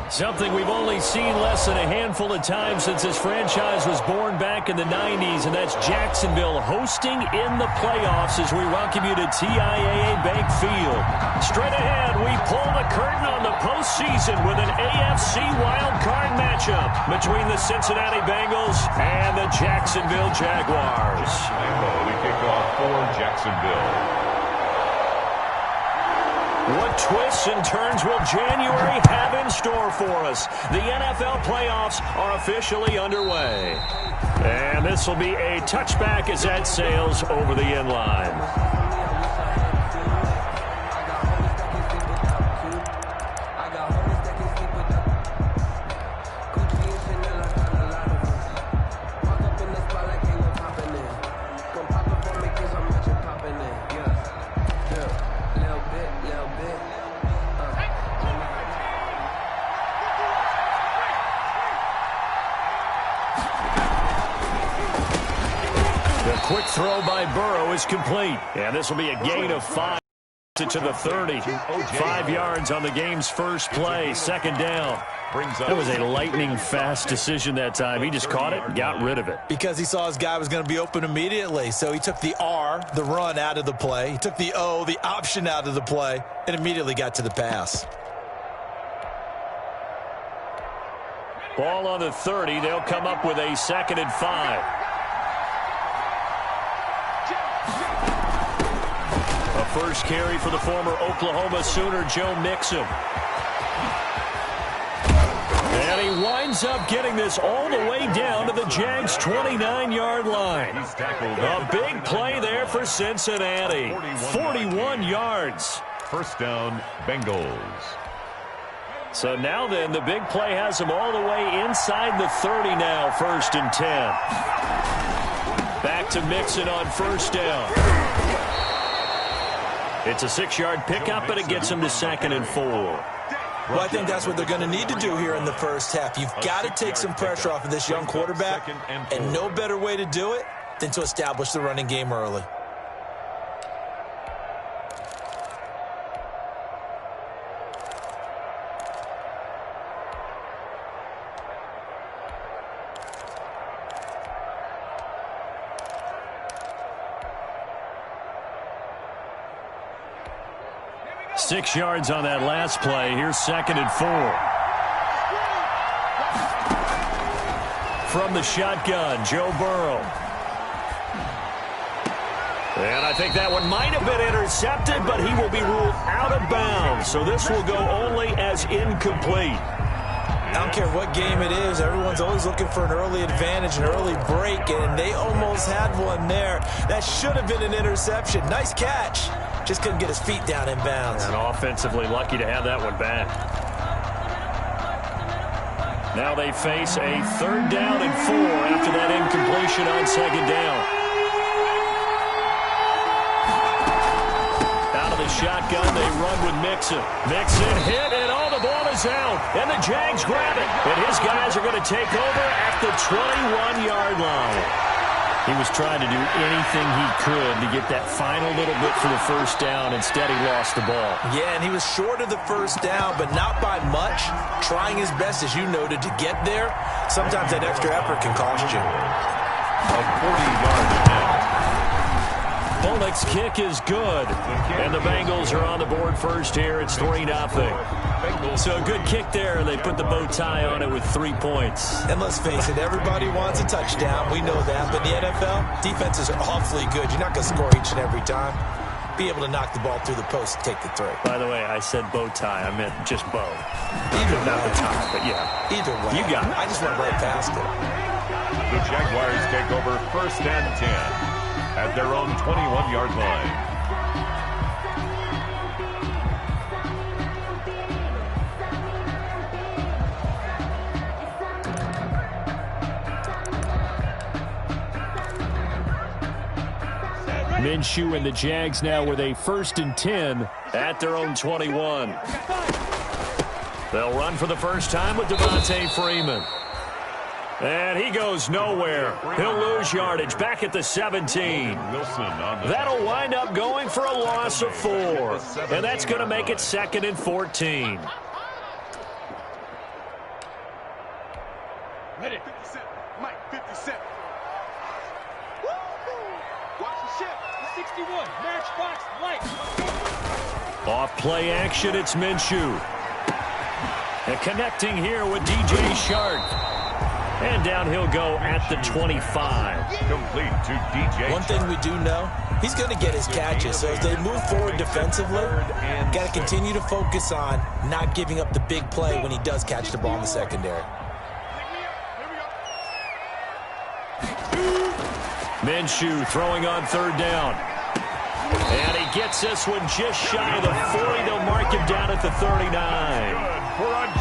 Something we've only seen less than a handful of times since this franchise was born back in the 90s, and that's Jacksonville hosting in the playoffs as we welcome you to TIAA Bank Field. Straight ahead, we pull the curtain on the postseason with an AFC wildcard matchup between the Cincinnati Bengals and the Jacksonville Jaguars. We kick off for Jacksonville. What twists and turns will January have in store for us? The NFL playoffs are officially underway. And this will be a touchback as that sails over the end line. Quick throw by Burrow is complete. And this will be a gain of 5 to the 30. 5 yards on the game's first play. Second down. That was a lightning-fast decision that time. He just caught it and got rid of it. Because he saw his guy was going to be open immediately. So he took the R, the run, out of the play. He took the O, the option, out of the play, and immediately got to the pass. Ball on the 30. They'll come up with a 2nd and 5. First carry for the former Oklahoma Sooner, Joe Mixon. And he winds up getting this all the way down to the Jags' 29-yard line. A big play there for Cincinnati. 41 yards. First down, Bengals. So now then, the big play has them all the way inside the 30 now, 1st and 10. Back to Mixon on first down. It's a 6-yard pickup, but it gets him to 2nd and 4. Well, I think that's what they're going to need to do here in the first half. You've got to take some pressure off of this young quarterback, and no better way to do it than to establish the running game early. Six yards on that last play. Here's 2nd and 4. From the shotgun, Joe Burrow. And I think that one might have been intercepted, but he will be ruled out of bounds. So this will go only as incomplete. I don't care what game it is. Everyone's always looking for an early advantage, an early break, and they almost had one there. That should have been an interception. Nice catch. Just couldn't get his feet down in bounds. And offensively lucky to have that one back. Now they face a 3rd down and 4 after that incompletion on 2nd down. Out of the shotgun, they run with Mixon. Mixon hit, and all the ball is out. And the Jags grab it. And his guys are going to take over at the 21-yard line. He was trying to do anything he could to get that final little bit for the first down. Instead, he lost the ball. Yeah, and he was short of the first down, but not by much. Trying his best, as you noted, to get there. Sometimes that extra effort can cost you. A 40-yard attempt. Bullock's kick is good. And the Bengals are on the board first here. It's 3-0. So a good kick there. They put the bow tie on it with 3 points. And let's face it, everybody wants a touchdown. We know that. But in the NFL, defenses are awfully good. You're not going to score each and every time. Be able to knock the ball through the post and take the 3. By the way, I said bow tie. I meant just bow. Either not way. the tie, but yeah. Either way. You got it. I just went right past it. The Jaguars take over 1st and 10 at their own 21-yard line. Minshew and the Jags now with a 1st and 10 at their own 21. They'll run for the first time with Devontae Freeman. And he goes nowhere. He'll lose yardage back at the 17. That'll wind up going for a loss of 4. And that's going to make it 2nd and 14. Ready. 57. Mike, 57. Watch the ship. 61. Matchbox light. Off play action, it's Minshew. And connecting here with DJ Shark. And down he'll go at the 25. Complete to DJ. One thing we do know, he's going to get his catches. So as they move forward defensively, got to continue to focus on not giving up the big play when he does catch the ball in the secondary. Minshew throwing on 3rd down. And he gets this one just shy of the 40. They'll mark him down at the 39.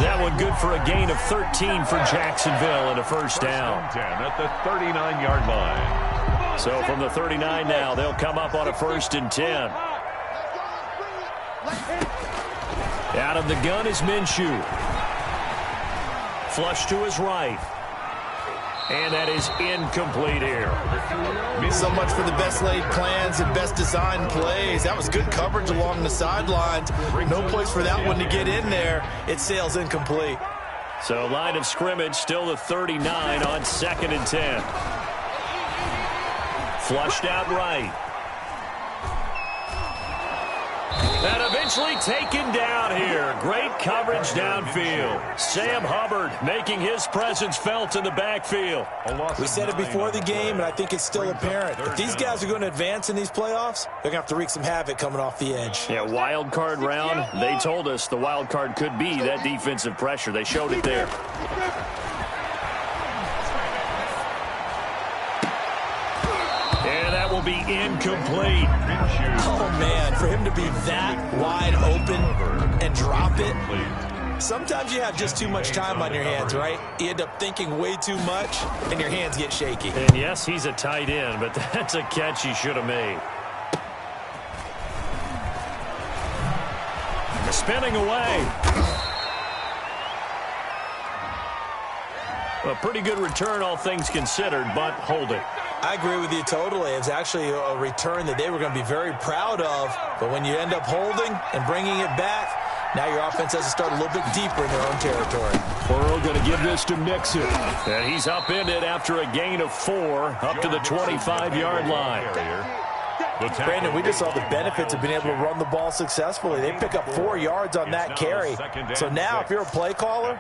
That one good for a gain of 13 for Jacksonville and a first down. 10 at the 39-yard line. So from the 39 now, they'll come up on a 1st and 10. Out of the gun is Minshew. Flush to his right. And that is incomplete here. So much for the best laid plans and best designed plays. That was good coverage along the sidelines. No place for that one to get in there. It sails incomplete. So line of scrimmage still the 39 on 2nd and 10. Flushed out right. And eventually taken down here. Great coverage downfield. Sam Hubbard making his presence felt in the backfield. We said it before the game, and I think it's still apparent. If these guys are going to advance in these playoffs, they're going to have to wreak some havoc coming off the edge. Yeah, wild card round. They told us the wild card could be that defensive pressure. They showed it there. Will be incomplete. Oh, man, for him to be that wide open and drop it. Sometimes you have just too much time on your hands, right? You end up thinking way too much, and your hands get shaky. And, yes, he's a tight end, but that's a catch he should have made. Spinning away. A pretty good return, all things considered, but hold it. I agree with you totally. It was actually a return that they were going to be very proud of. But when you end up holding and bringing it back, now your offense has to start a little bit deeper in their own territory. Burrow going to give this to Mixon. And he's upended after a gain of 4 up to the 25-yard line. Brandon, we just saw the benefits of being able to run the ball successfully. They pick up 4 yards on that carry. So now if you're a play caller,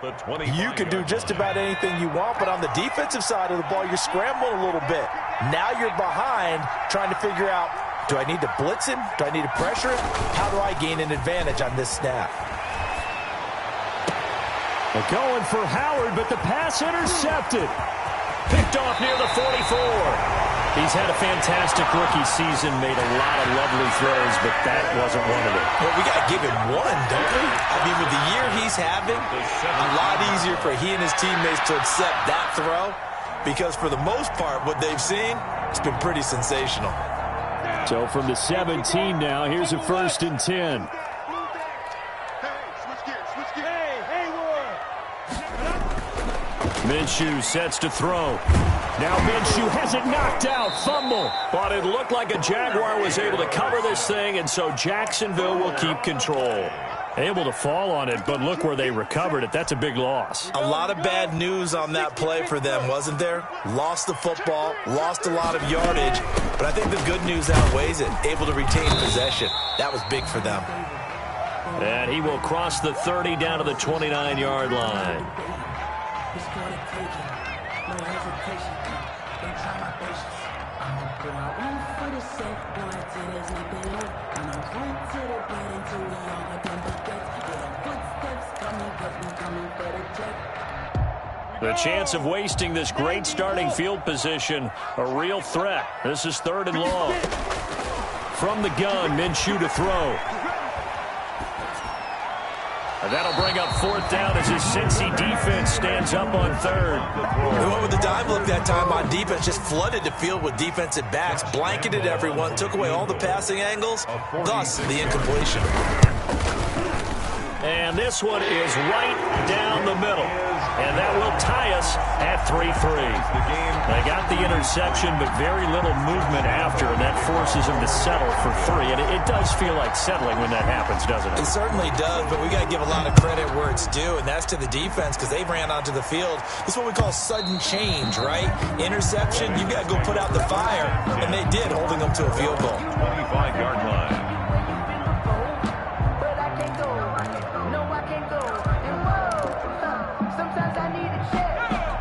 you can do just about anything you want. But on the defensive side of the ball, you're scrambling a little bit. Now you're behind trying to figure out, do I need to blitz him? Do I need to pressure him? How do I gain an advantage on this snap? They're going for Howard, but the pass intercepted. Picked off near the 44. He's had a fantastic rookie season, made a lot of lovely throws, but that wasn't one of them. Well, we got to give him one, don't we? I mean, with the year he's having, a lot easier for he and his teammates to accept that throw because for the most part, what they've seen, it's been pretty sensational. So from the 17 now, here's a 1st and 10. Minshew sets to throw. Now Minshew has it knocked out. Fumble. But it looked like a Jaguar was able to cover this thing, and so Jacksonville will keep control. Able to fall on it, but look where they recovered it. That's a big loss. A lot of bad news on that play for them, wasn't there? Lost the football, lost a lot of yardage, but I think the good news outweighs it. Able to retain possession. That was big for them. And he will cross the 30 down to the 29-yard line. The chance of wasting this great starting field position, a real threat. This is 3rd and long. From the gun, Minshew to throw. And that'll bring up 4th down as his Cincy defense stands up on 3rd. They went with the dive look that time on defense, just flooded the field with defensive backs, blanketed everyone, took away all the passing angles, thus the incompletion. And this one is right down the middle. And that will tie us at at 3-3. They got the interception, but very little movement after, and that forces them to settle for 3. And it does feel like settling when that happens, doesn't it? It certainly does, but we got to give a lot of credit where it's due, and that's to the defense because they ran onto the field. This is what we call sudden change, right? Interception, you got to go put out the fire, and they did, holding them to a field goal. 25-yard line.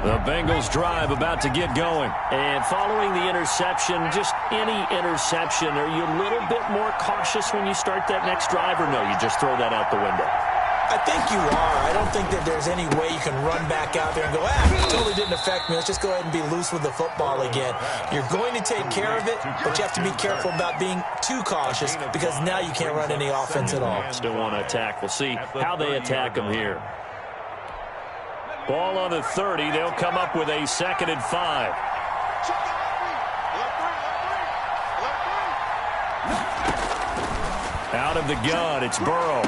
The Bengals drive about to get going. And following the interception, just any interception, are you a little bit more cautious when you start that next drive, or no, you just throw that out the window? I think you are. I don't think that there's any way you can run back out there and go, it totally didn't affect me. Let's just go ahead and be loose with the football again. You're going to take care of it, but you have to be careful about being too cautious because now you can't run any offense at all. Still want to attack. We'll see how they attack them here. Ball on the 30. They'll come up with a 2nd and 5. Out of the gun, it's Burrow.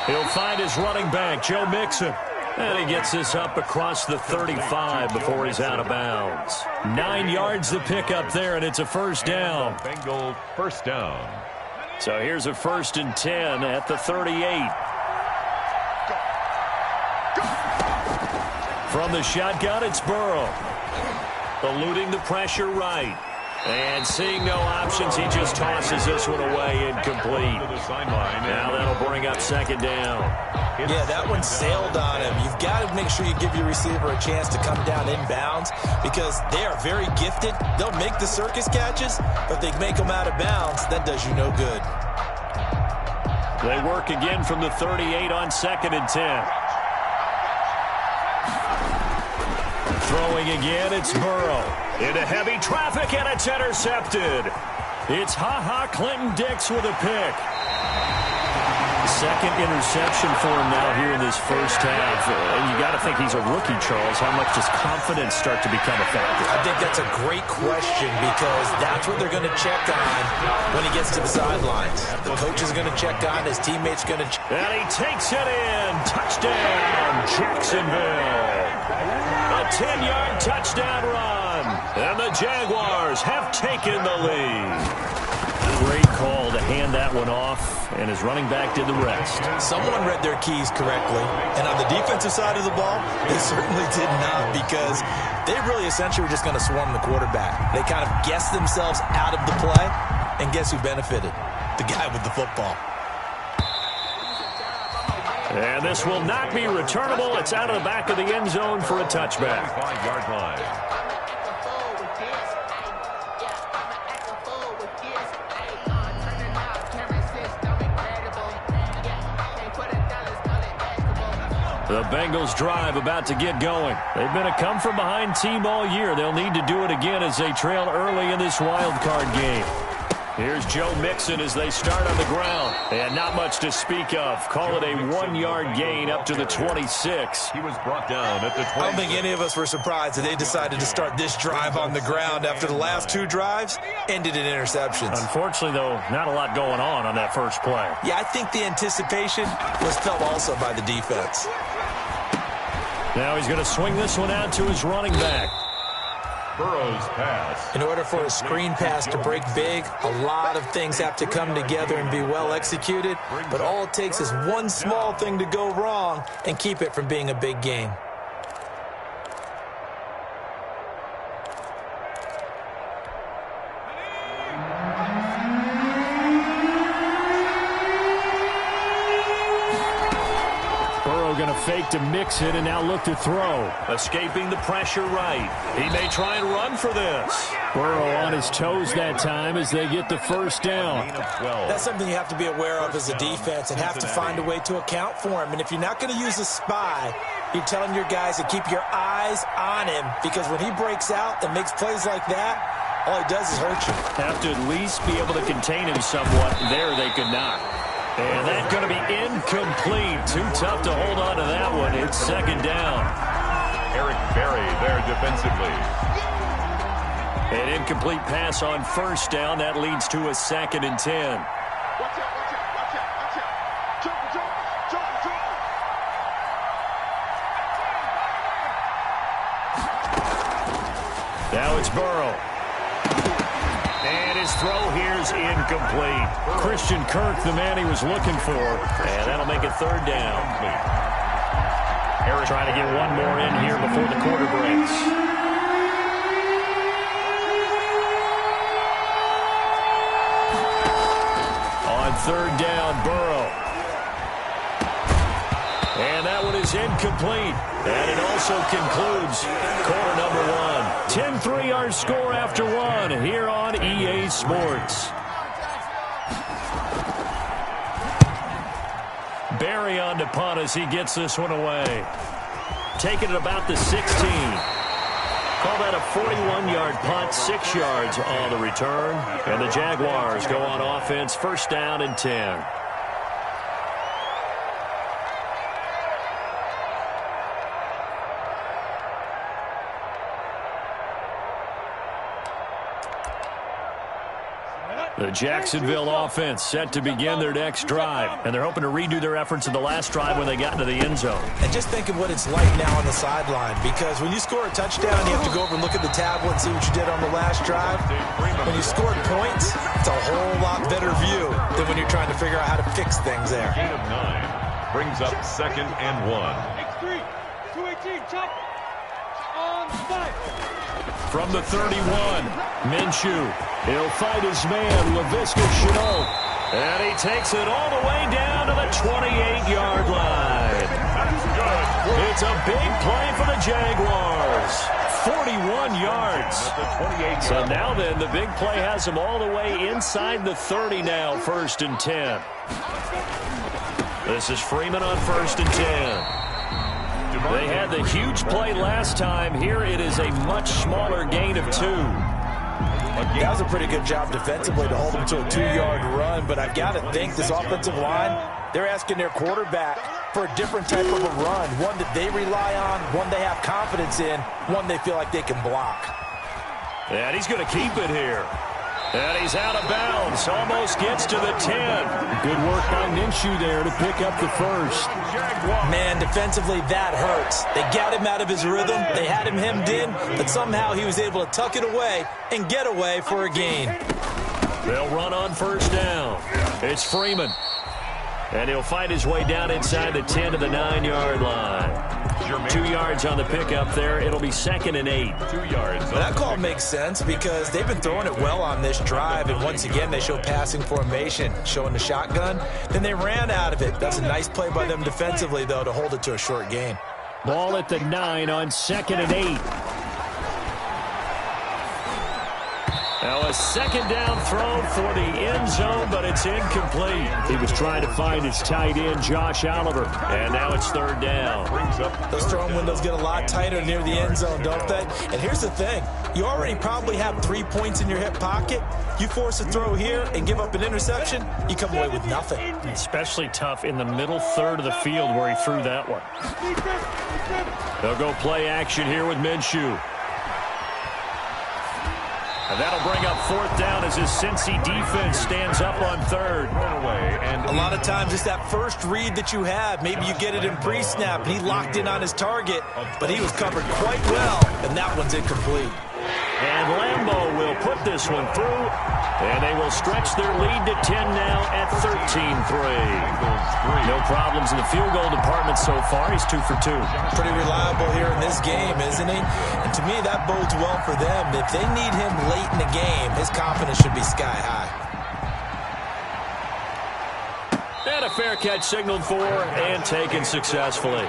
He'll find his running back, Joe Mixon. And he gets this up across the 35 before he's out of bounds. 9 yards to pick up there, and it's a first down. Bengal first down. So here's a 1st and 10 at the 38. From the shotgun, it's Burrow. Eluding the pressure right. And seeing no options, he just tosses this one away incomplete. Now that'll bring up 2nd down. Yeah, that one sailed on him. You've got to make sure you give your receiver a chance to come down inbounds because they are very gifted. They'll make the circus catches, but they make them out of bounds. That does you no good. They work again from the 38 on 2nd and 10. Throwing again, it's Burrow. Into heavy traffic, and it's intercepted. It's Clinton-Dix with a pick. 2nd interception for him now here in this first half. And you got to think he's a rookie, Charles. How much does confidence start to become a factor? I think that's a great question because that's what they're going to check on when he gets to the sidelines. The coach is going to check on, his teammates going to check. And he takes it in. Touchdown, Jacksonville. A 10-yard touchdown run. And the Jaguars have taken the lead. Great call to hand that one off, and his running back did the rest. Someone read their keys correctly, and on the defensive side of the ball, they certainly did not because they really essentially were just going to swarm the quarterback. They kind of guessed themselves out of the play, and guess who benefited? The guy with the football. And this will not be returnable. It's out of the back of the end zone for a touchback. 5-yard line. The Bengals drive about to get going. They've been a come-from-behind team all year. They'll need to do it again as they trail early in this wild card game. Here's Joe Mixon as they start on the ground. And not much to speak of. Call it a 1-yard gain up to the 26. He was brought down at the 26. I don't think any of us were surprised that they decided to start this drive on the ground after the last 2 drives ended in interceptions. Unfortunately, though, not a lot going on that first play. Yeah, I think the anticipation was felt also by the defense. Now he's going to swing this one out to his running back. Burrow's pass. In order for a screen pass to break big, a lot of things have to come together and be well executed. But all it takes is one small thing to go wrong and keep it from being a big game. Going to fake to mix it and now look to throw. Escaping the pressure right. He may try and run for this. Burrow on his toes that time as they get the first down. That's something you have to be aware of as a defense and have to find a way to account for him. And if you're not going to use a spy, you're telling your guys to keep your eyes on him because when he breaks out and makes plays like that, all he does is hurt you. Have to at least be able to contain him somewhat. There they could not. And that's going to be incomplete. Too tough to hold on to that one. It's 2nd down. Eric Berry there defensively. An incomplete pass on 1st down. That leads to a 2nd and 10. Now it's Burrow. And his throw here's incomplete. Christian Kirk, the man he was looking for. And that'll make it third down. Eric trying to get one more in here before the quarter breaks. On third down, Burrow. And that one is incomplete. And it also concludes quarter number one. 10-3 our score after one here on EA Sports. Barry on to punt as he gets this one away. Taking it about the 16. Call that a 41-yard punt, 6 yards on the return. And the Jaguars go on offense, first down and 10. The Jacksonville offense set to begin their next drive, and they're hoping to redo their efforts in the last drive when they got into the end zone. And just think of what it's like now on the sideline, because when you score a touchdown, you have to go over and look at the tablet and see what you did on the last drive. When you scored points, it's a whole lot better view than when you're trying to figure out how to fix things there. Gain of 9 brings up 2nd and 1. X3, 218, chop. On 5. From the 31, Minshew. He'll fight his man, Laviska Shenault. And he takes it all the way down to the 28-yard line. It's a big play for the Jaguars. 41 yards. So now then, the big play has him all the way inside the 30 now, 1st and 10. This is Freeman on 1st and 10. They had the huge play last time. Here it is a much smaller gain of 2. That was a pretty good job defensively to hold them to a 2-yard run, but I've got to think this offensive line, they're asking their quarterback for a different type of a run, one that they rely on, one they have confidence in, one they feel like they can block. And he's going to keep it here. And he's out of bounds. Almost gets to the 10. Good work by Minshew there to pick up the first. Man, defensively, that hurts. They got him out of his rhythm. They had him hemmed in, but somehow he was able to tuck it away and get away for a gain. They'll run on first down. It's Freeman. And he'll fight his way down inside the 10 to the 9-yard line. 2 yards on the pickup there. It'll be 2nd and 8. 2 yards. Well, that call makes sense because they've been throwing it well on this drive, and once again they show passing formation, showing the shotgun. Then they ran out of it. That's a nice play by them defensively, though, to hold it to a short gain. Ball at the 9 on 2nd and 8. Now a 2nd down throw for the end zone, but it's incomplete. He was trying to find his tight end, Josh Oliver, and now it's 3rd down. Those throwing windows get a lot tighter near the end zone, don't they? And here's the thing. You already probably have 3 points in your hip pocket. You force a throw here and give up an interception, you come away with nothing. Especially tough in the middle third of the field where he threw that one. They'll go play action here with Minshew. And that'll bring up 4th down as his Cincy defense stands up on 3rd. And a lot of times it's that first read that you have. Maybe you get it in pre-snap, and he locked in on his target, but he was covered quite well, and that one's incomplete. And Lambeau will put this one through, and they will stretch their lead to 10 now at 13-3. No problems in the field goal department so far. He's 2 for 2. Pretty reliable here in this game, isn't he? And to me, that bodes well for them. If they need him late in the game, his confidence should be sky high. And a fair catch signaled for and taken successfully.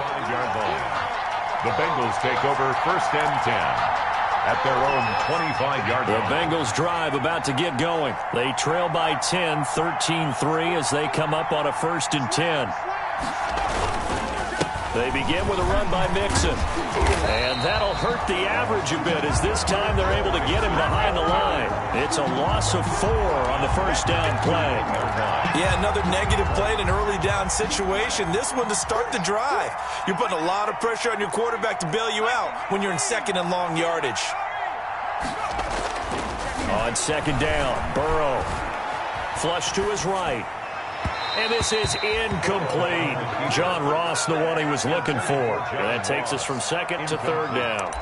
The Bengals take over 1st and 10. At their own 25-yard line. The Bengals drive about to get going. They trail by 10, 13-3 as they come up on a 1st and 10. They begin with a run by Mixon. And that'll hurt the average a bit as this time they're able to get him behind the line. It's a loss of 4 on the 1st down play. Yeah, another negative play in an early down situation. This one to start the drive. You're putting a lot of pressure on your quarterback to bail you out when you're in 2nd and long yardage. On 2nd down, Burrow. Flush to his right. And this is incomplete. John Ross, the one he was looking for. And that takes us from 2nd to 3rd down.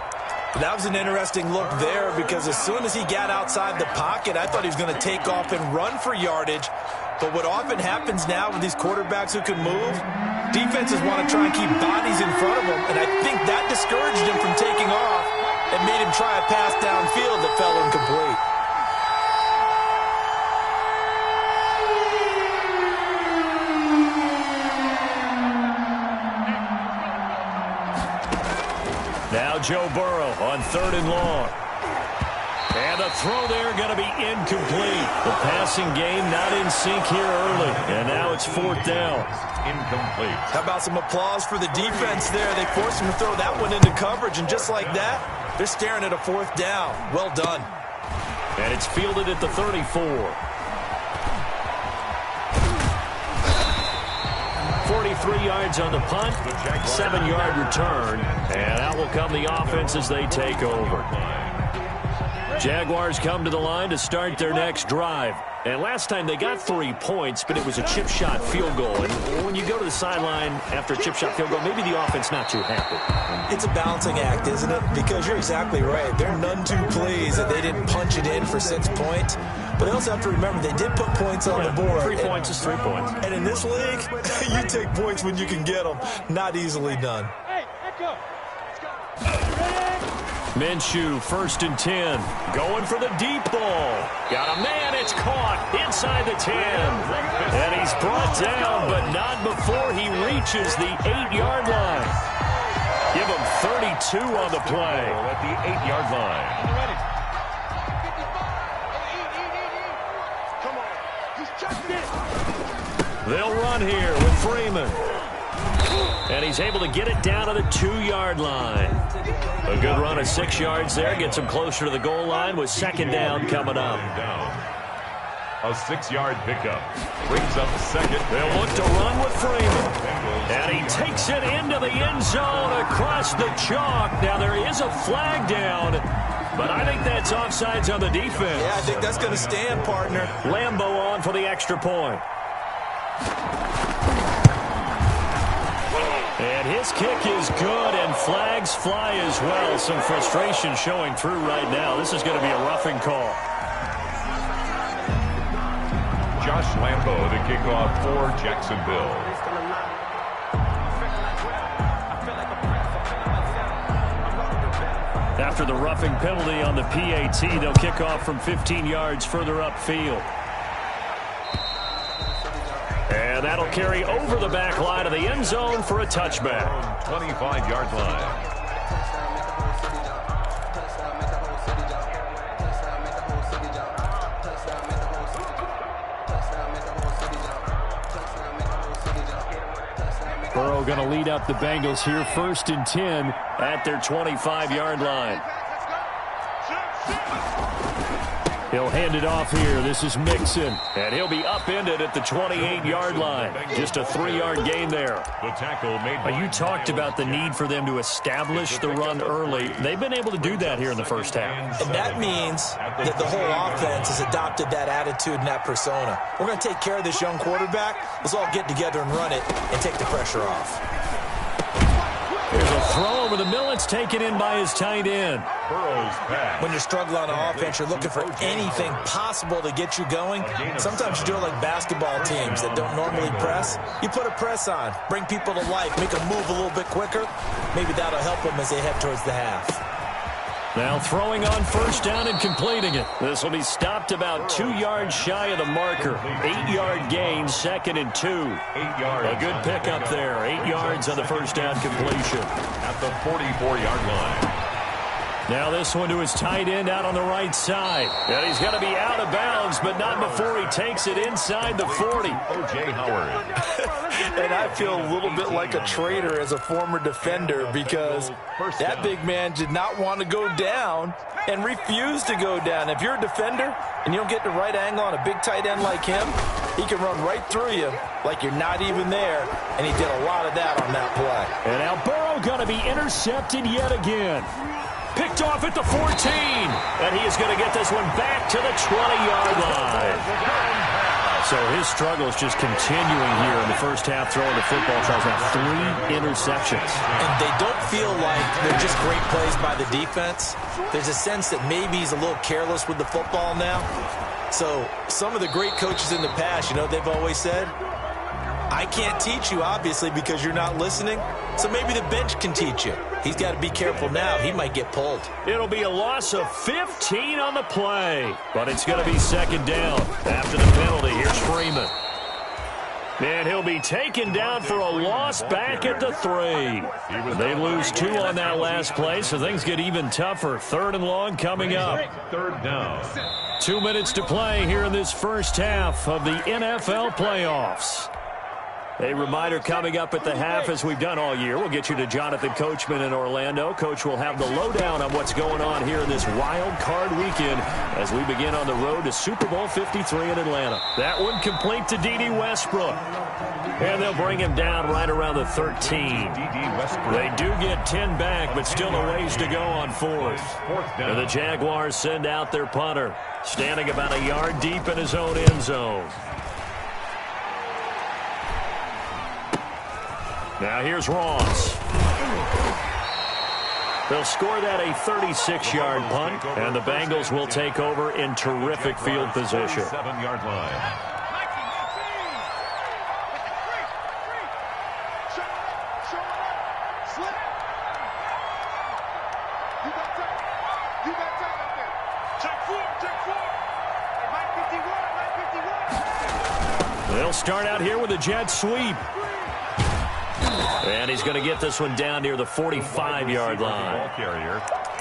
That was an interesting look there because as soon as he got outside the pocket, I thought he was going to take off and run for yardage. But what often happens now with these quarterbacks who can move, defenses want to try and keep bodies in front of them, and I think that discouraged him from taking off and made him try a pass downfield that fell incomplete. Now Joe Burrow on 3rd and long. And the throw there going to be incomplete. The passing game not in sync here early. And now it's 4th down. Incomplete. How about some applause for the defense there? They forced him to throw that one into coverage, and just like that, they're staring at a 4th down. Well done. And it's fielded at the 34. 43 yards on the punt, 7-yard return, and out will come the offense as they take over. Jaguars come to the line to start their next drive. And last time they got 3 points, but it was a chip shot field goal. And when you go to the sideline after a chip shot field goal, maybe the offense not too happy. It's a balancing act, isn't it? Because you're exactly right. They're none too pleased that they didn't punch it in for 6 points. But they also have to remember they did put points on the board. 3 points is 3 points. And in this league, you take points when you can get them. Not easily done. Hey, echo. Minshew, 1st and 10. Going for the deep ball. Got a man, it's caught inside the 10. And he's brought down, but not before he reaches the 8-yard line. Give him 32 on the play. At the 8-yard line. Ready. Come on. He's chucked it. They'll run here with Freeman. And he's able to get it down to the 2-yard line. A good run of 6 yards there. Gets him closer to the goal line with 2nd down coming up. A 6-yard pickup. Brings up 2nd. They'll look to run with Freeman. And he takes it into the end zone across the chalk. Now there is a flag down, but I think that's offsides on the defense. Yeah, I think that's going to stand, partner. Lambeau on for the extra point. And his kick is good, and flags fly as well. Some frustration showing through right now. This is going to be a roughing call. Josh Lambeau to kick off for Jacksonville. After the roughing penalty on the PAT, they'll kick off from 15 yards further upfield. And that'll carry over the back line of the end zone for a touchback. 25-yard line. Burrow going to lead up the Bengals here, 1st and 10 at their 25-yard line. He'll hand it off here. This is Mixon. And he'll be upended at the 28-yard line. Just a 3-yard gain there. The tackle made by You talked about the need for them to establish the run early. They've been able to do that here in the first half. And that means that the whole offense has adopted that attitude and that persona. We're going to take care of this young quarterback. Let's all get together and run it and take the pressure off. There's a throw over the middle. It's taken in by his tight end. Burrow's pass. When you're struggling on offense, you're looking for anything possible to get you going. Sometimes you do it like basketball teams that don't normally press. You put a press on, bring people to life, make them move a little bit quicker. Maybe that'll help them as they head towards the half. Now throwing on 1st down and completing it. This will be stopped about 2 yards shy of the marker. 8-yard gain, 2nd and 2. 8 yards. A good pickup there. 8 yards on the 1st down completion. At the 44-yard line. Now this one to his tight end out on the right side. And he's going to be out of bounds, but not before he takes it inside the 40. O.J. Howard. And I feel a little bit like a traitor as a former defender because that big man did not want to go down and refused to go down. If you're a defender and you don't get the right angle on a big tight end like him, he can run right through you like you're not even there, and he did a lot of that on that play. And now Burrow going to be intercepted yet again. Picked off at the 14. And he is going to get this one back to the 20-yard line. So his struggle is just continuing here in the first half, throwing the football. Tries now 3 interceptions. And they don't feel like they're just great plays by the defense. There's a sense that maybe he's a little careless with the football now. So some of the great coaches in the past, you know, they've always said, I can't teach you, obviously, because you're not listening. So maybe the bench can teach you. He's got to be careful now. He might get pulled. It'll be a loss of 15 on the play. But it's going to be second down after the penalty. Here's Freeman. And he'll be taken down for a loss back at the 3. They lose 2 on that last play, so things get even tougher. 3rd and long coming up. 3rd down. 2 minutes to play here in this first half of the NFL playoffs. A reminder coming up at the half, as we've done all year. We'll get you to Jonathan Coachman in Orlando. Coach will have the lowdown on what's going on here in this wild card weekend as we begin on the road to Super Bowl 53 in Atlanta. That one complete to D.D. Westbrook. And they'll bring him down right around the 13. They do get 10 back, but still a ways to go on 4th. And the Jaguars send out their punter, standing about a yard deep in his own end zone. Now here's Ross. They'll score that a 36-yard punt, and the Bengals will take over in terrific field position. 7-yard line. They'll start out here with a jet sweep. And he's going to get this one down near the 45-yard line.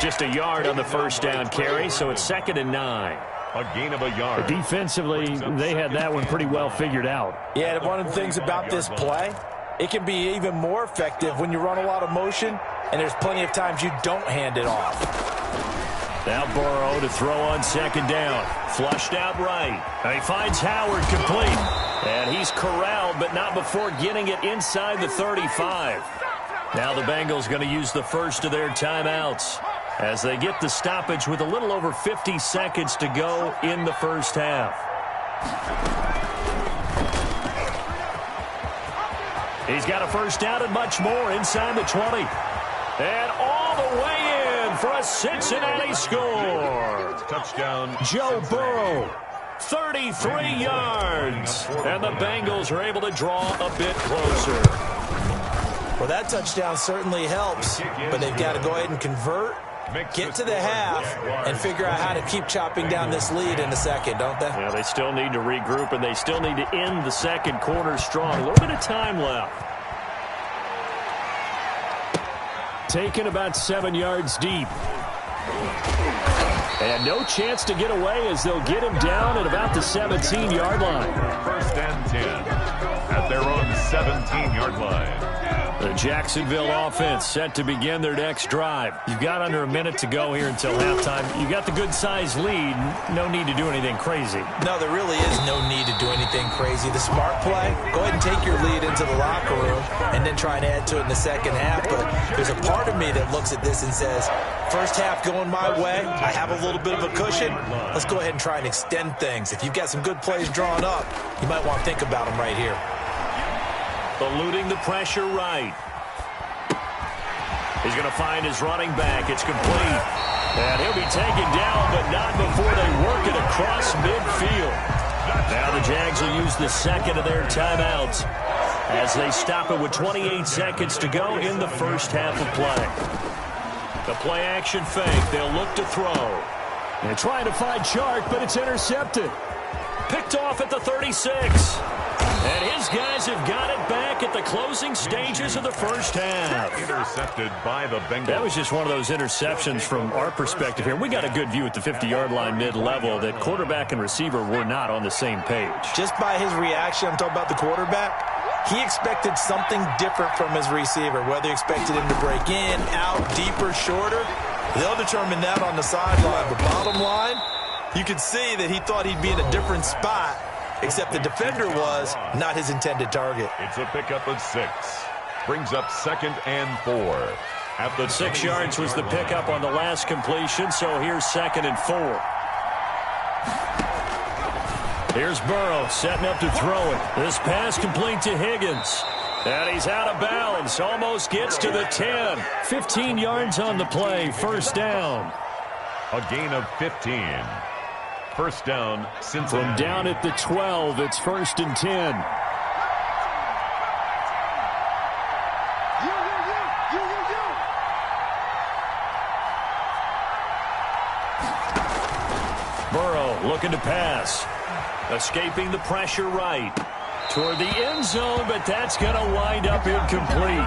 Just a yard on the first down carry, so it's 2nd and 9. A gain of a yard. Defensively, they had that one pretty well figured out. Yeah, one of the things about this play, it can be even more effective when you run a lot of motion, and there's plenty of times you don't hand it off. Now Burrow to throw on 2nd down. Flushed out right. He finds Howard complete. And he's corralled, but not before getting it inside the 35. Now the Bengals going to use the first of their timeouts as they get the stoppage with a little over 50 seconds to go in the first half. He's got a first down and much more inside the 20. And all the way in for a Cincinnati score. Touchdown. Joe Burrow. 33 yards. And the Bengals are able to draw a bit closer. Well, that touchdown certainly helps, but they've got to go ahead and convert, get to the half, and figure out how to keep chopping down this lead in the second, don't they? Yeah, they still need to regroup, and they still need to end the second quarter strong. A little bit of time left. Taken about 7 yards deep. And no chance to get away as they'll get him down at about the 17-yard line. 1st and 10 at their own 17-yard line. The Jacksonville offense set to begin their next drive. You've got under a minute to go here until halftime. You've got the good-sized lead. No need to do anything crazy. No, there really is no need to do anything crazy. The smart play, go ahead and take your lead into the locker room and then try and add to it in the second half. But there's a part of me that looks at this and says, first half going my way, I have a little bit of a cushion. Let's go ahead and try and extend things. If you've got some good plays drawn up, you might want to think about them right here. Eluding the pressure right. He's going to find his running back. It's complete. And he'll be taken down, but not before they work it across midfield. Now the Jags will use the second of their timeouts as they stop it with 28 seconds to go in the first half of play. The play-action fake. They'll look to throw. They're trying to find Chark, but it's intercepted. Picked off at the 36. And his guys have got it back at the closing stages of the first half. Intercepted by the Bengals. That was just one of those interceptions from our perspective here. We got a good view at the 50-yard line mid-level that quarterback and receiver were not on the same page. Just by his reaction, I'm talking about the quarterback, he expected something different from his receiver, whether he expected him to break in, out, deeper, shorter. They'll determine that on the sideline. But bottom line, you could see that he thought he'd be in a different spot, except the defender was not his intended target. It's a pickup of 6. Brings up 2nd and 4. At the 6 yards was the pickup on the last completion, so here's 2nd and 4. Here's Burrow setting up to throw it. This pass complete to Higgins. And he's out of bounds. Almost gets to the 10. 15 yards on the play. First down. A gain of 15. First down, Cincinnati. From down at the 12, it's 1st and 10. Burrow looking to pass. Escaping the pressure right. Toward the end zone, but that's going to wind up incomplete.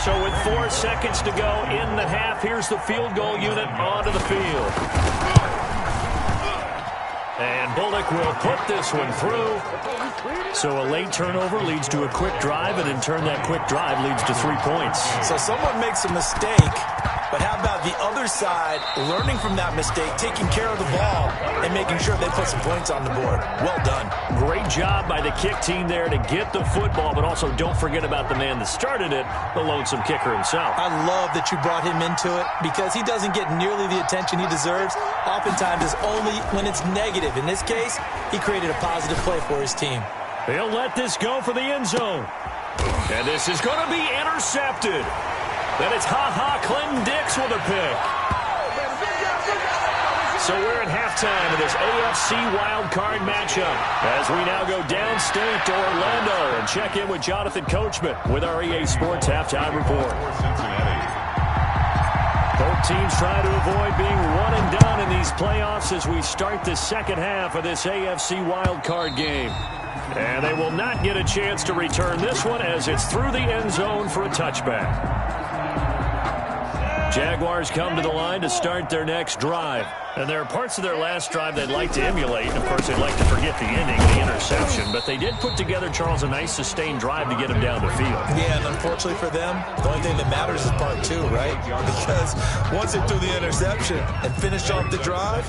So with 4 seconds to go in the half, here's the field goal unit onto the field. And Bullock will put this one through. So a late turnover leads to a quick drive, and in turn that quick drive leads to 3 points. So someone makes a mistake, but how about the other side learning from that mistake, taking care of the ball, and making sure they put some points on the board? Well done. Great job by the kick team there to get the football, but also don't forget about the man that started it, the lonesome kicker himself. I love that you brought him into it because he doesn't get nearly the attention he deserves. Oftentimes it's only when it's negative. In this case, he created a positive play for his team. They'll let this go for the end zone. And this is going to be intercepted. Then it's Clinton Dix with a pick. So we're at halftime of this AFC wildcard matchup as we now go downstate to Orlando and check in with Jonathan Coachman with our EA Sports Halftime Report. Both teams try to avoid being one and done in these playoffs as we start the second half of this AFC wildcard game. And they will not get a chance to return this one as it's through the end zone for a touchback. Jaguars come to the line to start their next drive. And there are parts of their last drive they'd like to emulate. Of course, they'd like to forget the ending, the interception. But they did put together, Charles, a nice sustained drive to get them down the field. Yeah, and unfortunately for them, the only thing that matters is part 2, right? Because once they threw the interception and finished off the drive,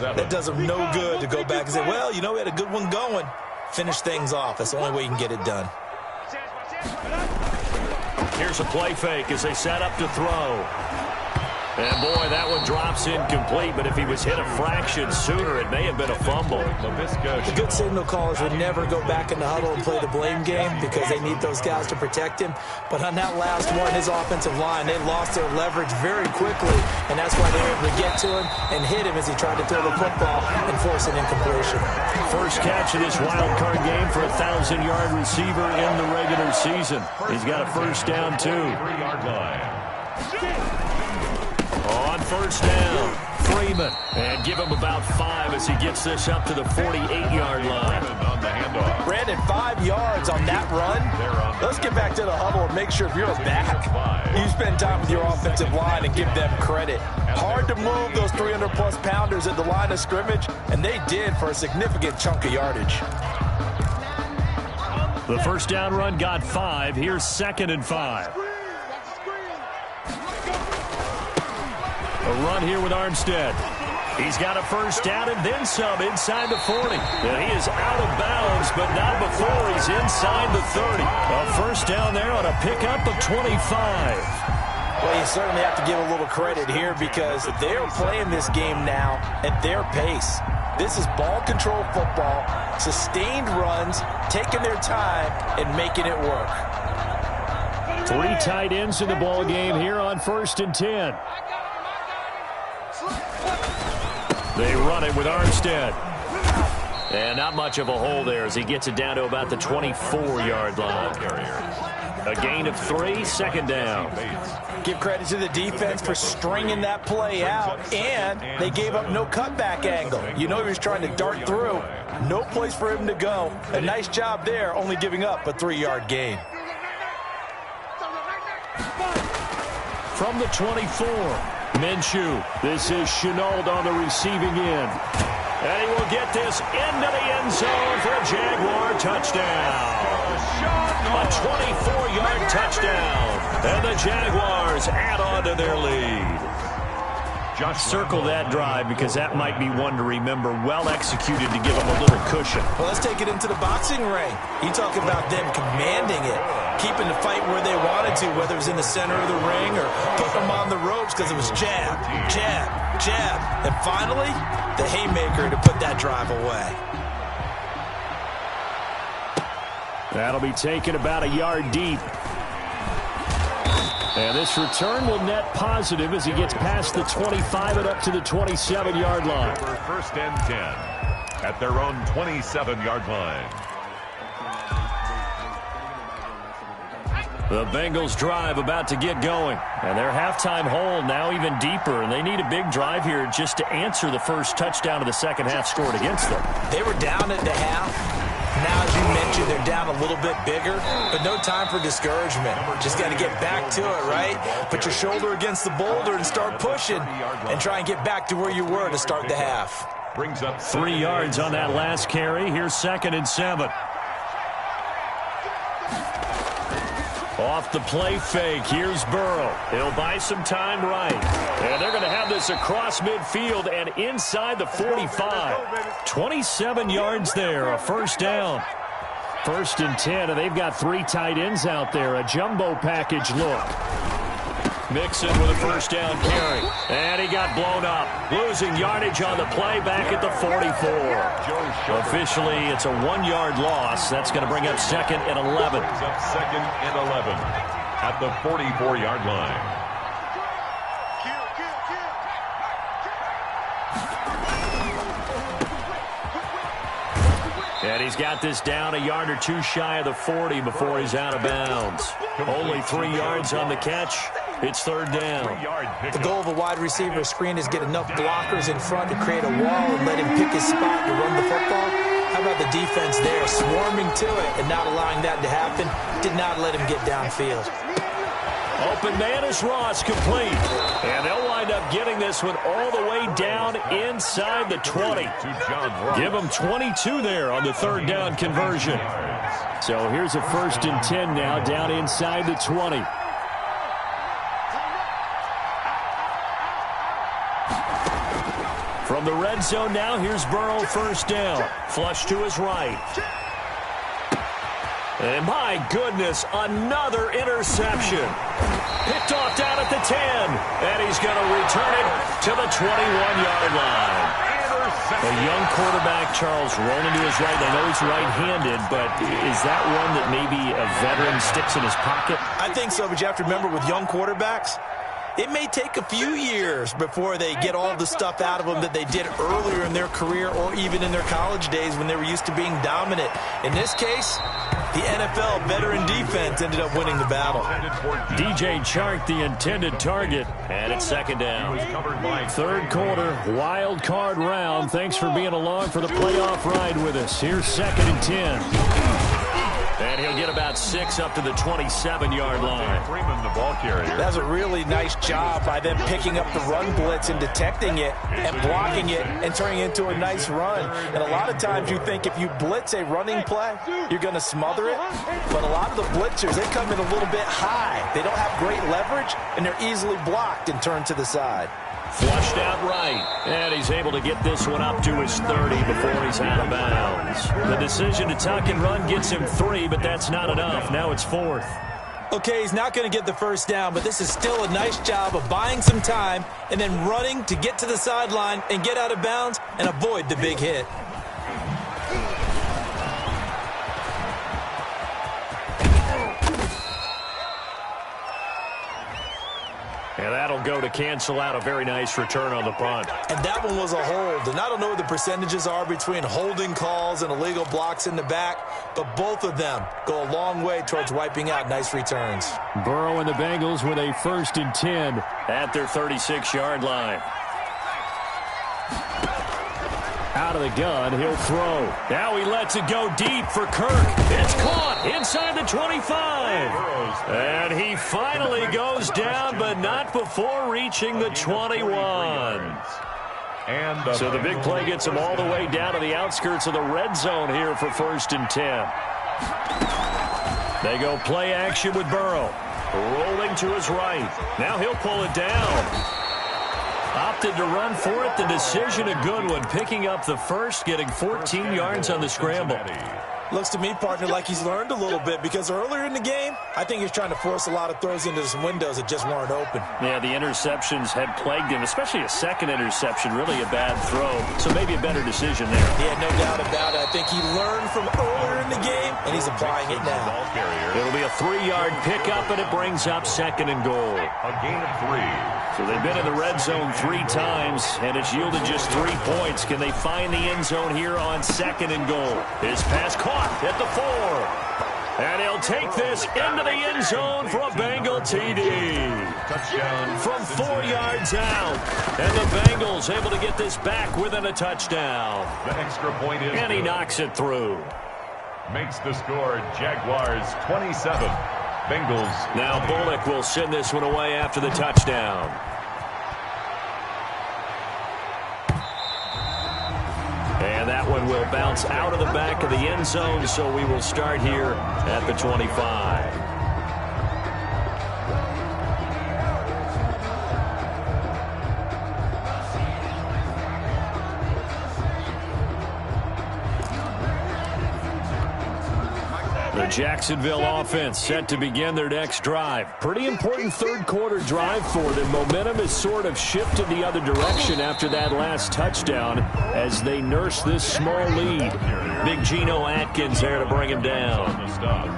that does them no good to go back and say, well, you know, we had a good one going. Finish things off. That's the only way you can get it done. Here's a play fake as they set up to throw. And, boy, that one drops incomplete, but if he was hit a fraction sooner, it may have been a fumble. The good signal callers would never go back in the huddle and play the blame game because they need those guys to protect him. But on that last one, his offensive line, they lost their leverage very quickly, and that's why they were able to get to him and hit him as he tried to throw the football and force an incompletion. First catch of this wild card game for a 1,000-yard receiver in the regular season. He's got a first down, too. 3-yard line. On first down, Freeman. And give him about 5 as he gets this up to the 48-yard line. Brandon, 5 yards on that run. Let's get back to the huddle and make sure if you're a back, you spend time with your offensive line and give them credit. Hard to move those 300-plus pounders at the line of scrimmage, and they did for a significant chunk of yardage. The first down run got 5. Here's 2nd and 5. A run here with Armstead. He's got a first down and then some inside the 40. And he is out of bounds, but not before he's inside the 30. A first down there on a pickup of 25. Well, you certainly have to give a little credit here because they're playing this game now at their pace. This is ball control football, sustained runs, taking their time and making it work. 3 tight ends in the ball game here on 1st and 10. They run it with Armstead. And not much of a hole there as he gets it down to about the 24-yard line. A gain of 3, 2nd down. Give credit to the defense for stringing that play out, and they gave up no cutback angle. You know he was trying to dart through. No place for him to go. A nice job there, only giving up a 3-yard gain. From the 24, Minshew. This is Shenault on the receiving end. And he will get this into the end zone for a Jaguar touchdown. A 24-yard touchdown. And the Jaguars add on to their lead. Circle that drive because that might be one to remember. Well executed to give them a little cushion. Well, let's take it into the boxing ring. You talk about them commanding it. keeping the fight where they wanted to, whether it was in the center of the ring or putting them on the ropes because it was jab, jab, jab. And finally, the haymaker to put that drive away. That'll be taken about a yard deep. And this return will net positive as he gets past the 25 and up to the 27-yard line. First and 10 at their own 27-yard line. The Bengals drive about to get going. And their halftime hole now even deeper. And they need a big drive here just to answer the first touchdown of the second half scored against them. They were down at the half. Now, as you mentioned, they're down a little bit bigger, but no time for discouragement. Just got to get back to it, right? Put your shoulder against the boulder and start pushing and try and get back to where you were to start the half. Brings up 3 yards on that last carry. Here's 2nd and 7. Off the play fake, here's Burrow. He'll buy some time right. And they're going to have this across midfield and inside the 45. 27 yards there, a first down. 1st and 10, and they've got 3 tight ends out there. A jumbo package look. Mixon with a first down carry. And he got blown up. Losing yardage on the play back at the 44. Officially, it's a 1-yard loss. That's going to bring up 2nd and 11. Brings up 2nd and 11 at the 44-yard line. And he's got this down a yard or 2 shy of the 40 before he's out of bounds. Only 3 yards on the catch. It's 3rd down. The goal of a wide receiver screen is get enough blockers in front to create a wall and let him pick his spot to run the football. How about the defense there, swarming to it and not allowing that to happen? Did not let him get downfield. Open man is Ross, complete. And they'll wind up getting this one all the way down inside the 20. Give them 22 there on the 3rd down conversion. So here's a 1st and 10 now down inside the 20. From the red zone now, here's Burrow, 1st down. Flush to his right. And my goodness, another interception. Picked off down at the 10. And he's going to return it to the 21-yard line. A young quarterback, Charles, rolling to his right. I know he's right-handed, but is that one that maybe a veteran sticks in his pocket? I think so, but you have to remember with young quarterbacks, it may take a few years before they get all the stuff out of them that they did earlier in their career or even in their college days when they were used to being dominant. In this case, the NFL veteran defense ended up winning the battle. DJ Chark, the intended target, and it's 2nd down. 3rd quarter, wild card round. Thanks for being along for the playoff ride with us. Here's 2nd and 10. And he'll get about 6 up to the 27-yard line. Freeman, the ball carrier. That's a really nice job by them picking up the run blitz and detecting it and blocking it and turning it into a nice run. And a lot of times you think if you blitz a running play, you're going to smother it. But a lot of the blitzers, they come in a little bit high. They don't have great leverage, and they're easily blocked and turned to the side. Flushed out right, and he's able to get this one up to his 30 before he's out of bounds. The decision to tuck and run gets him 3, but that's not enough. Now it's 4th. Okay, he's not going to get the 1st down, but this is still a nice job of buying some time and then running to get to the sideline and get out of bounds and avoid the big hit. And that'll go to cancel out a very nice return on the punt. And that one was a hold. And I don't know what the percentages are between holding calls and illegal blocks in the back, but both of them go a long way towards wiping out nice returns. Burrow and the Bengals with a 1st and 10 at their 36-yard line. Out of the gun, he'll throw. Now he lets it go deep for Kirk. It's caught inside the 25. And he finally goes down, but not before reaching the 21. So the big play gets him all the way down to the outskirts of the red zone here for 1st and 10. They go play action with Burrow. Rolling to his right. Now he'll pull it down. Opted to run for it. The decision a good one. Picking up the 1st, getting 14 yards on the scramble. Looks to me, partner, like he's learned a little bit because earlier in the game, I think he was trying to force a lot of throws into some windows that just weren't open. Yeah, the interceptions had plagued him, especially a second interception, really a bad throw. So maybe a better decision there. Yeah, no doubt about it. I think he learned from earlier in the game, and he's applying it now. It'll be a 3-yard pickup, and it brings up 2nd and goal. A gain of 3. So they've been in the red zone 3 times, and it's yielded just 3 points. Can they find the end zone here on 2nd and goal? His pass caught at the 4. And he'll take this into the end zone for a Bengal TD. Touchdown. From 4 yards out. And the Bengals able to get this back within a touchdown. The extra point is And he knocks it through. Makes the score Jaguars 27. Bengals. Now Bullock will send this one away after the touchdown. And that one will bounce out of the back of the end zone, so we will start here at the 25. The Jacksonville offense set to begin their next drive. Pretty important third-quarter drive for them. Momentum has sort of shifted the other direction after that last touchdown as they nurse this small lead. Big Geno Atkins there to bring him down.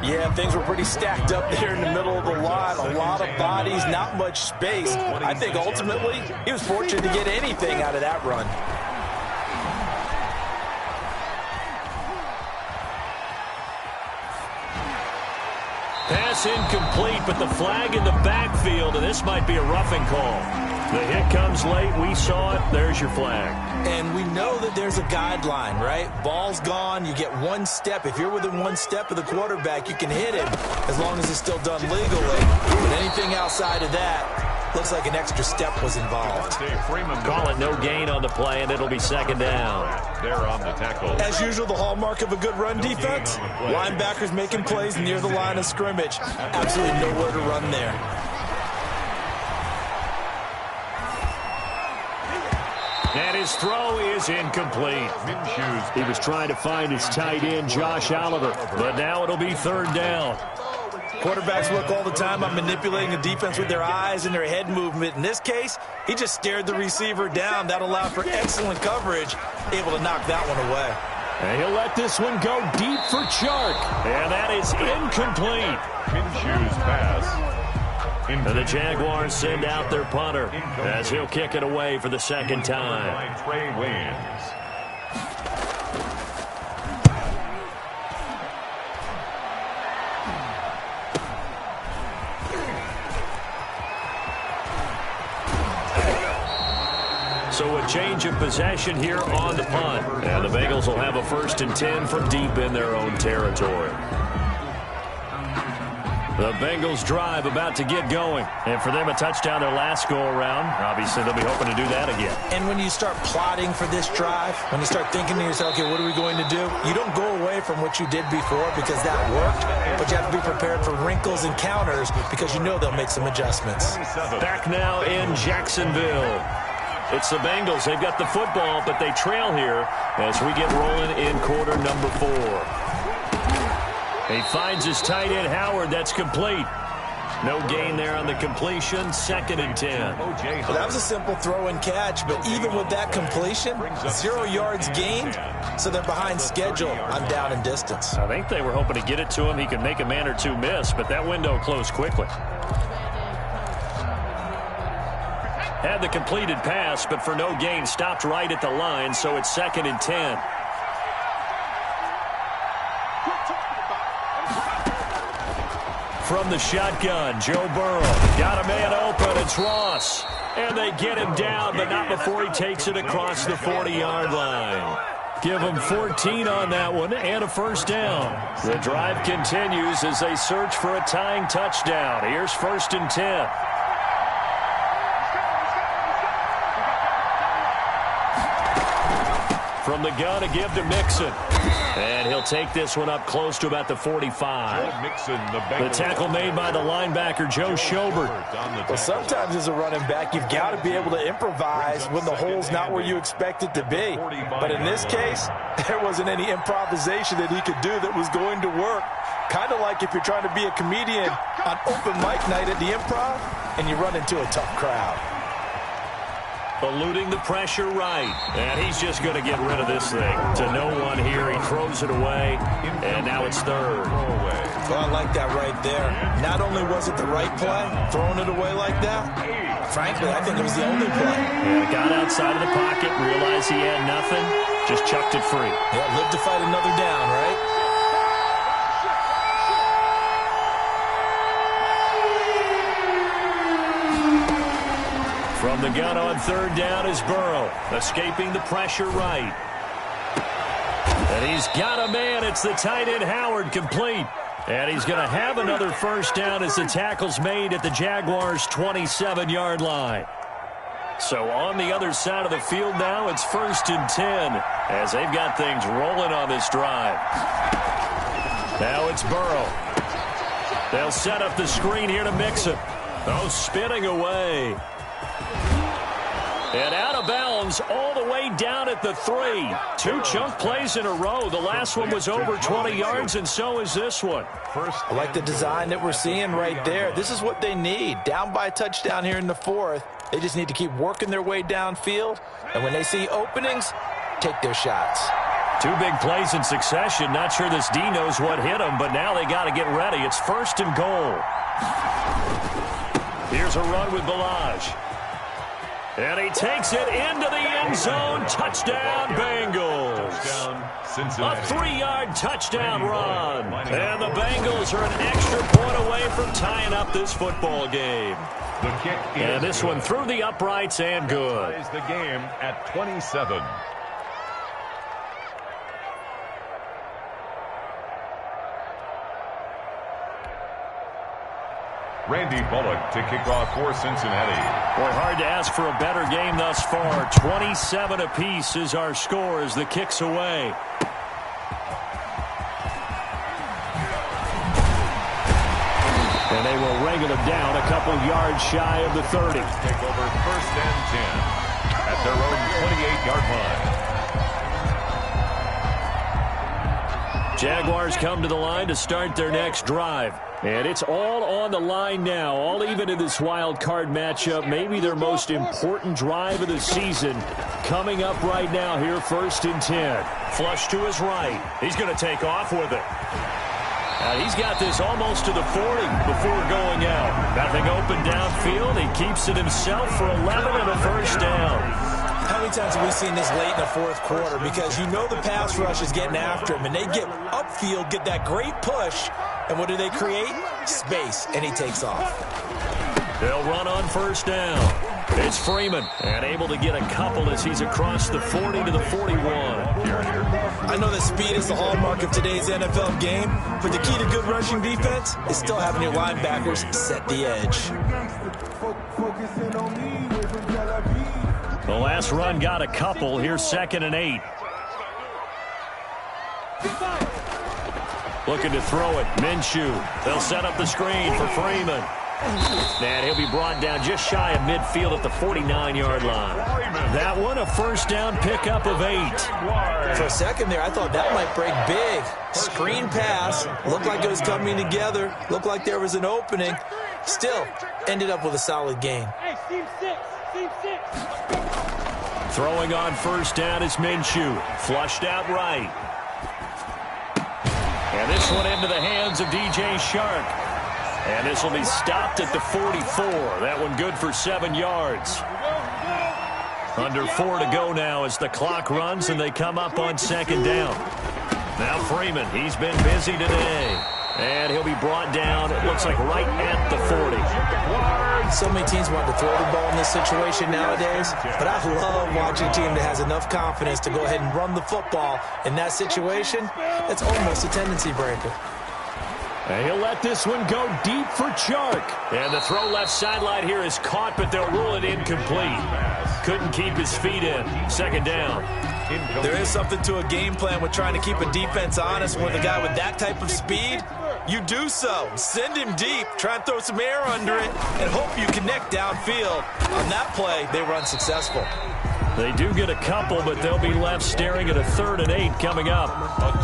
Yeah, things were pretty stacked up there in the middle of the line. A lot of bodies, not much space. I think ultimately he was fortunate to get anything out of that run. Pass incomplete, but the flag in the backfield, and this might be a roughing call. The hit comes late. We saw it. There's your flag. And we know that there's a guideline, right? Ball's gone. You get 1 step. If you're within 1 step of the quarterback, you can hit him as long as it's still done legally. But anything outside of that, looks like an extra step was involved. Call it no gain on the play, and it'll be 2nd down. They're on the tackle. As usual, the hallmark of a good run defense, linebackers making plays near the line of scrimmage. Absolutely nowhere to run there. And his throw is incomplete. He was trying to find his tight end, Josh Oliver, but now it'll be 3rd down. Quarterbacks work all the time on manipulating the defense with their eyes and their head movement. In this case, he just stared the receiver down. That allowed for excellent coverage, able to knock that one away. And he'll let this one go deep for Chark. And that is incomplete. Minshew's pass. And the Jaguars send out their punter as he'll kick it away for the 2nd time. Trey Waynes. So a change of possession here on the punt. And the Bengals will have a 1st and 10 from deep in their own territory. The Bengals drive about to get going. And for them, a touchdown their last go-around. Obviously, they'll be hoping to do that again. And when you start plotting for this drive, when you start thinking to yourself, okay, what are we going to do? You don't go away from what you did before because that worked, but you have to be prepared for wrinkles and counters because you know they'll make some adjustments. Back now in Jacksonville. It's the Bengals. They've got the football, but they trail here as we get rolling in quarter number 4. He finds his tight end, Howard. That's complete. No gain there on the completion. 2nd and 10. Well, that was a simple throw and catch, but even with that completion, 0 yards gained, so they're behind schedule on down and distance. I think they were hoping to get it to him. He could make a man or two miss, but that window closed quickly. Had the completed pass, but for no gain, stopped right at the line, so it's 2nd and 10. From the shotgun, Joe Burrow got a man open. It's Ross. And they get him down, but not before he takes it across the 40-yard line. Give him 14 on that one and a 1st down. The drive continues as they search for a tying touchdown. Here's 1st and 10. From the gun, a give to Mixon. And he'll take this one up close to about the 45. Mixon, the tackle made by the linebacker, Joe Schobert. Well, sometimes as a running back, you've got to be able to improvise when the hole's not where you expect it to be. But in this case, there wasn't any improvisation that he could do that was going to work. Kind of like if you're trying to be a comedian on open mic night at the Improv and you run into a tough crowd. Eluding the pressure right. And he's just going to get rid of this thing. To no one here. He throws it away. And now it's third. Well, I like that right there. Not only was it the right play, throwing it away like that, frankly, I think it was the only play. Yeah, got outside of the pocket, realized he had nothing, just chucked it free. Yeah, live to fight another down, right? From the gun on third down is Burrow, escaping the pressure right. And he's got a man. It's the tight end Howard, complete. And he's going to have another first down as the tackle's made at the Jaguars' 27-yard line. So on the other side of the field now, it's 1st and 10 as they've got things rolling on this drive. Now it's Burrow. They'll set up the screen here to Mixon. Oh, spinning away. And out of bounds all the way down at the 3. 2 chunk plays in a row. The last one was over 20 yards, and so is this one. I like the design that we're seeing right there. This is what they need. Down by a touchdown here in the 4th. They just need to keep working their way downfield. And when they see openings, take their shots. 2 big plays in succession. Not sure this D knows what hit him, but now they got to get ready. It's 1st and goal. Here's a run with Ballage. And he takes it into the end zone. Touchdown, Bengals. A 3-yard touchdown run. And the Bengals are an extra point away from tying up this football game. The kick is and this one through the uprights and good. The game at 27. Randy Bullock to kick off for Cincinnati. Well, hard to ask for a better game thus far. 27 apiece is our score as the kick's away. And they will wrangle him down a couple yards shy of the 30. Take over 1st and 10 at their own 28-yard line. Jaguars come to the line to start their next drive. And it's all on the line now, all even in this wild card matchup. Maybe their most important drive of the season coming up right now here, 1st and 10. Flush to his right. He's going to take off with it. He's got this almost to the 40 before going out. Nothing open downfield. He keeps it himself for 11 and a first down. How many times have we seen this late in the 4th quarter? Because you know the pass rush is getting after him, and they get upfield, get that great push, and what do they create? Space, and he takes off. They'll run on 1st down. It's Freeman, and able to get a couple as he's across the 40 to the 41. I know that speed is the hallmark of today's NFL game, but the key to good rushing defense is still having your linebackers set the edge. The last run got a couple. Here's 2nd and 8. Looking to throw it. Minshew. They'll set up the screen for Freeman. And he'll be brought down just shy of midfield at the 49-yard line. That one, a 1st down pickup of 8. For a second there, I thought that might break big. Screen pass. Looked like it was coming together. Looked like there was an opening. Still, ended up with a solid gain. Hey, team 6. Team 6. Throwing on 1st down is Minshew. Flushed out right. And this one into the hands of DJ Shark. And this will be stopped at the 44. That one good for 7 yards. Under 4 to go now as the clock runs and they come up on 2nd down. Now Freeman, he's been busy today. And he'll be brought down, it looks like right at the 40. So many teams want to throw the ball in this situation nowadays, but I love watching a team that has enough confidence to go ahead and run the football. In that situation, it's almost a tendency breaker. And he'll let this one go deep for Chark. And the throw left sideline here is caught, but they'll rule it incomplete. Couldn't keep his feet in. 2nd down. There is something to a game plan with trying to keep a defense honest. With a guy with that type of speed, you do so. Send him deep, try and throw some air under it, and hope you connect downfield. On that play, they were unsuccessful. They do get a couple, but they'll be left staring at a 3rd and 8 coming up.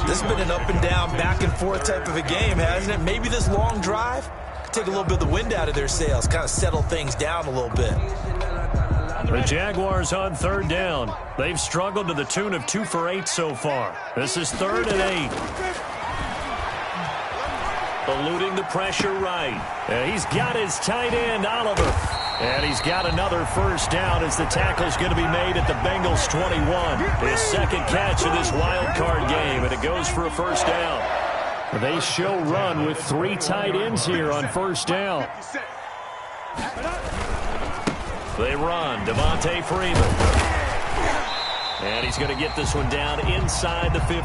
This has been an up and down, back and forth type of a game, hasn't it? Maybe this long drive could take a little bit of the wind out of their sails, kind of settle things down a little bit. The Jaguars on 3rd down. They've struggled to the tune of 2 for 8 so far. This is 3rd and 8. Eluding the pressure right. And he's got his tight end, Oliver. And he's got another first down as the tackle's going to be made at the Bengals 21. His second catch of this wild card game, and it goes for a first down. They show run with 3 tight ends here on first down. They run. Devontae Freeman. And he's going to get this one down inside the 15.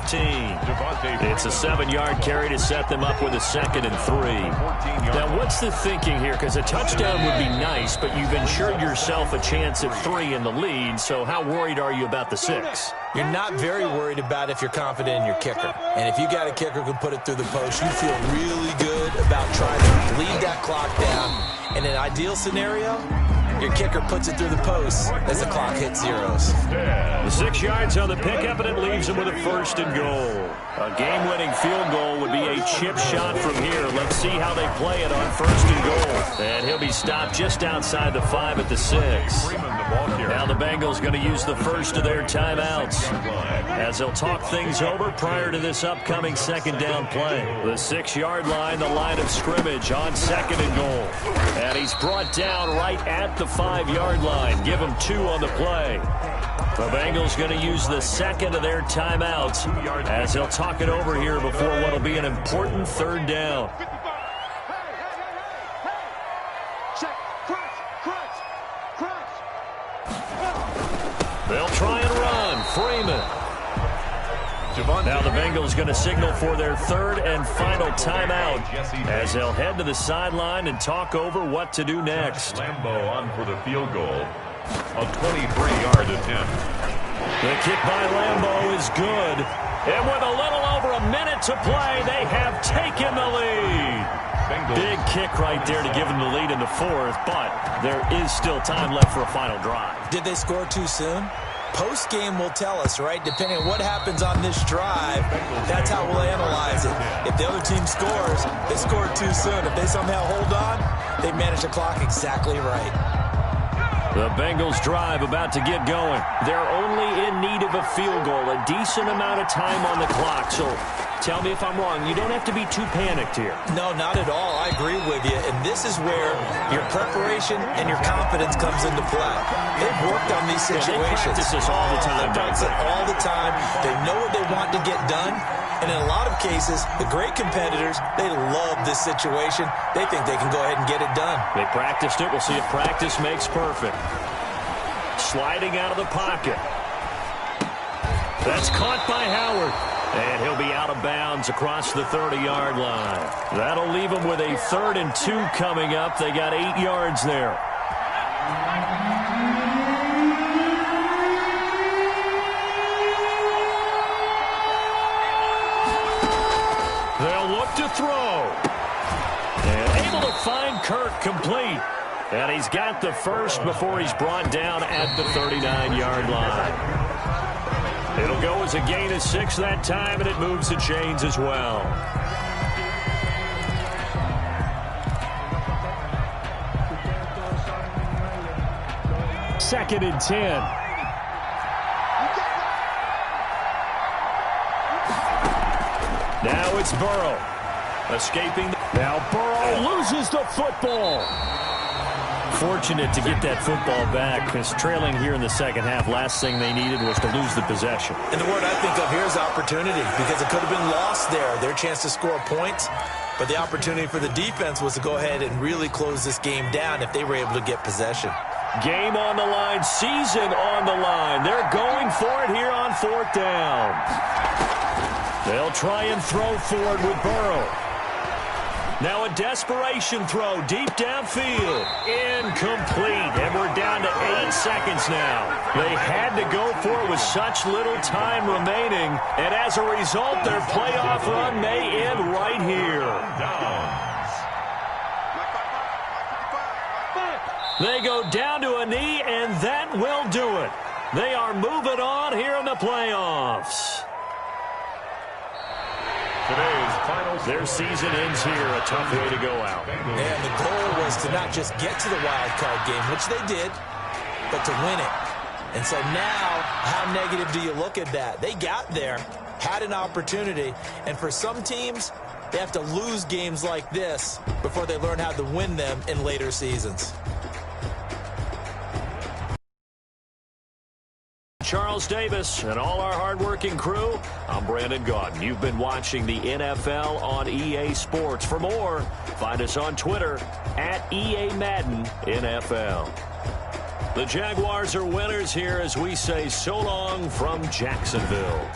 It's a 7-yard carry to set them up with a 2nd and 3. Now, what's the thinking here? Because a touchdown would be nice, but you've ensured yourself a chance at 3 in the lead. So how worried are you about the 6? You're not very worried about if you're confident in your kicker. And if you got a kicker who can put it through the post, you feel really good about trying to bleed that clock down. In an ideal scenario, your kicker puts it through the post as the clock hits zeros. The 6 yards on the pickup, and it leaves him with a 1st and goal. A game-winning field goal would be a chip shot from here. Let's see how they play it on 1st and goal. And he'll be stopped just outside the 5 at the 6. Now the Bengals going to use the first of their timeouts as they'll talk things over prior to this upcoming 2nd down play. The 6-yard line, the line of scrimmage on 2nd and goal. And he's brought down right at the 5-yard line. Give him 2 on the play. The Bengals going to use the 2nd of their timeouts as they'll talk it over here before what will be an important 3rd down. They'll try and run. Freeman. Now the Bengals going to signal for their 3rd and final timeout as they'll head to the sideline and talk over what to do next. Lambeau on for the field goal. A 23-yard attempt. The kick by Lambeau is good. And with a little over a minute to play, they have taken the lead. Big kick right there to give them the lead in the 4th, but there is still time left for a final drive. Did they score too soon? Post-game will tell us, right? Depending on what happens on this drive, that's how we'll analyze it. If the other team scores, they scored too soon. If they somehow hold on, they manage the clock exactly right. The Bengals drive about to get going. They're only in need of a field goal, a decent amount of time on the clock. So tell me if I'm wrong. You don't have to be too panicked here. No, not at all. I agree with you. And this is where your preparation and your confidence comes into play. They've worked on these situations. They practice this all the time. They practice it all the time. They know what they want to get done. And in a lot of cases, the great competitors, they love this situation. They think they can go ahead and get it done. They practiced it. We'll see if practice makes perfect. Sliding out of the pocket. That's caught by Howard. And he'll be out of bounds across the 30-yard line. That'll leave them with a 3rd and 2 coming up. They got 8 yards there. They'll look to throw. And able to find Kirk complete. And he's got the 1st before he's brought down at the 39-yard line. It'll go as a gain of 6 that time, and it moves the chains as well. Second and 10. Now it's Burrow. Escaping. Now Burrow loses the football. Fortunate to get that football back because trailing here in the second half, last thing they needed was to lose the possession. And the word I think of here is opportunity because it could have been lost there. Their chance to score points, but the opportunity for the defense was to go ahead and really close this game down if they were able to get possession. Game on the line, season on the line. They're going for it here on 4th down. They'll try and throw forward with Burrow. Now a desperation throw deep downfield. Incomplete. And we're down to 8 seconds now. They had to go for it with such little time remaining. And as a result, their playoff run may end right here. They go down to a knee, and that will do it. They are moving on here in the playoffs. Today's final. Their season ends here. A tough way to go out. And the goal was to not just get to the wild card game, which they did, but to win it. And so now, how negative do you look at that? They got there, had an opportunity, and for some teams, they have to lose games like this before they learn how to win them in later seasons. Charles Davis and all our hardworking crew, I'm Brandon Gaudin. You've been watching the NFL on EA Sports. For more, find us on Twitter at EA Madden NFL. The Jaguars are winners here as we say so long from Jacksonville.